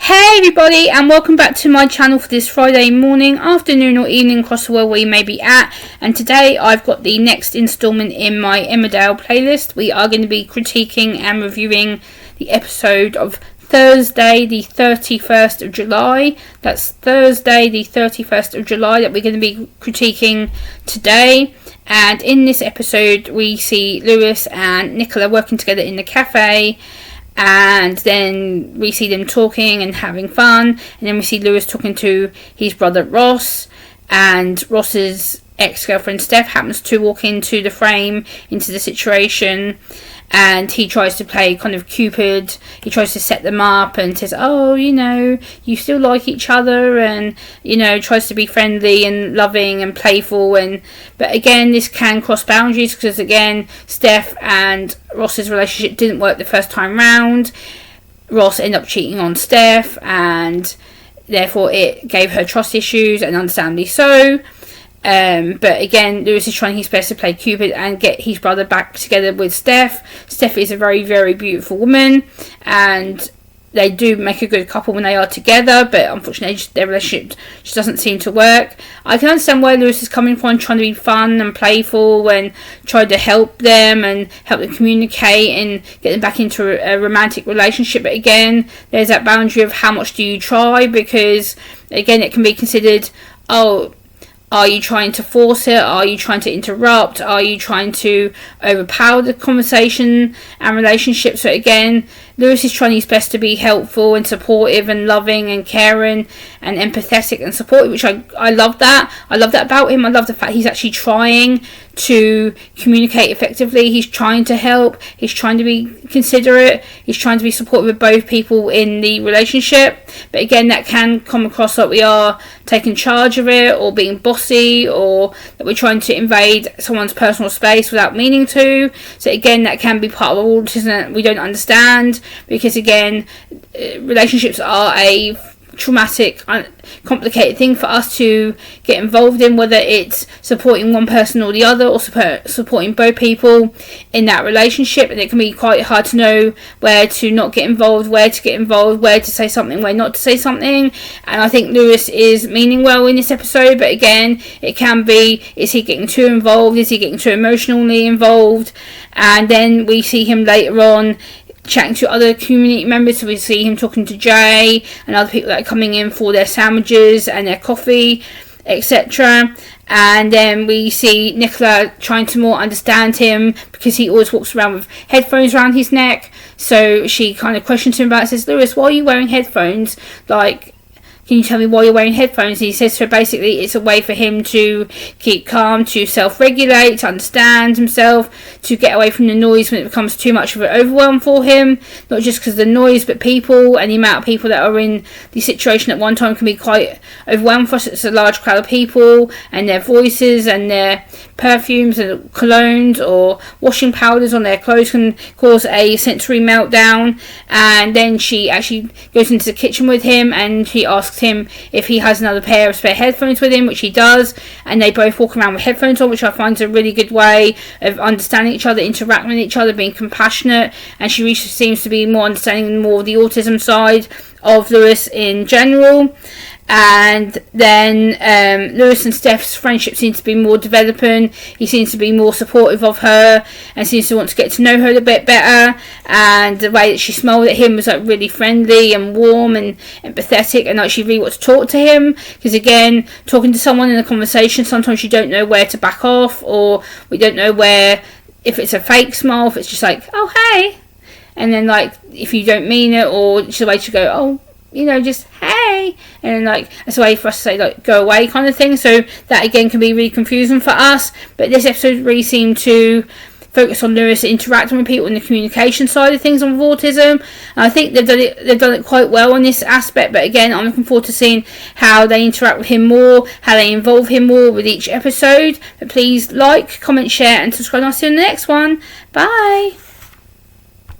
Hey everybody, and welcome back to my channel for this Friday morning, afternoon or evening across the world where you may be at. And today I've got the next instalment in my EMMERDALE playlist. We are going to be critiquing and reviewing the episode of Thursday the 31st of July. That's Thursday the 31st of July that we're going to be critiquing today. And in this episode we see Lewis and Nicola working together in the cafe. And then we see them talking and having fun. And then we see Lewis talking to his brother Ross. And Ross's ex-girlfriend Steph happens to walk into the frame, into the situation. And he tries to play kind of Cupid. He tries to set them up and says, oh, you still like each other. And, tries to be friendly and loving and playful. But again, this can cross boundaries because, again, Steph and Ross's relationship didn't work the first time round. Ross ended up cheating on Steph. And therefore, it gave her trust issues, and understandably so. But again, Lewis is trying his best to play Cupid and get his brother back together with Steph. Steph is a very, very beautiful woman, and they do make a good couple when they are together, but unfortunately their relationship just doesn't seem to work. I can understand where Lewis is coming from, trying to be fun and playful and try to help them and help them communicate and get them back into a romantic relationship. But again, there's that boundary of how much do you try, because again, it can be considered, are you trying to force it? Are you trying to interrupt? Are you trying to overpower the conversation and relationship? So again, Lewis is trying his best to be helpful and supportive and loving and caring and empathetic and supportive, which I love that. I love that about him. I love the fact he's actually trying to communicate effectively. He's trying to help. He's trying to be considerate. He's trying to be supportive of both people in the relationship. But again, that can come across like we are taking charge of it, or being bossy, or that we're trying to invade someone's personal space without meaning to. So again, that can be part of autism that we don't understand, because again, relationships are a traumatic, complicated thing for us to get involved in, whether it's supporting one person or the other, or supporting both people in that relationship. And it can be quite hard to know where to not get involved, where to get involved, where to say something, where not to say something. And I think Lewis is meaning well in this episode, but again, it can be, is he getting too involved? Is he getting too emotionally involved? And then we see him later on chatting to other community members. So we see him talking to Jay and other people that are coming in for their sandwiches and their coffee, etc. And then we see Nicola trying to more understand him, because he always walks around with headphones around his neck. So she kind of questions him about it, says, Lewis, why are you wearing headphones? Can you tell me why you're wearing headphones? And he says to her, basically, it's a way for him to keep calm, to self-regulate, to understand himself, to get away from the noise when it becomes too much of an overwhelm for him. Not just because of the noise, but people and the amount of people that are in the situation at one time can be quite overwhelming for us. It's a large crowd of people, and their voices and their perfumes and colognes or washing powders on their clothes can cause a sensory meltdown. And then she actually goes into the kitchen with him, and she asks him if he has another pair of spare headphones with him, which he does, and they both walk around with headphones on, which I find is a really good way of understanding each other, interacting with each other, being compassionate. And she really seems to be more understanding more of the autism side of Lewis in general. And then Lewis and Steph's friendship seems to be more developing. He seems to be more supportive of her and seems to want to get to know her a bit better. And the way that she smiled at him was really friendly and warm and empathetic, and she really wants to talk to him. Because again, talking to someone in a conversation, sometimes you don't know where to back off, or we don't know if it's a fake smile, if it's just like, oh hey, and then if you don't mean it, or it's a way to go, oh, just hey, and then it's a way for us to say go away kind of thing. So that again can be really confusing for us. But this episode really seemed to focus on Lewis interacting with people and the communication side of things on autism. And I think they've done it quite well on this aspect. But again, I'm looking forward to seeing how they interact with him more, how they involve him more with each episode. But please comment, share, and subscribe. And I'll see you in the next one. Bye.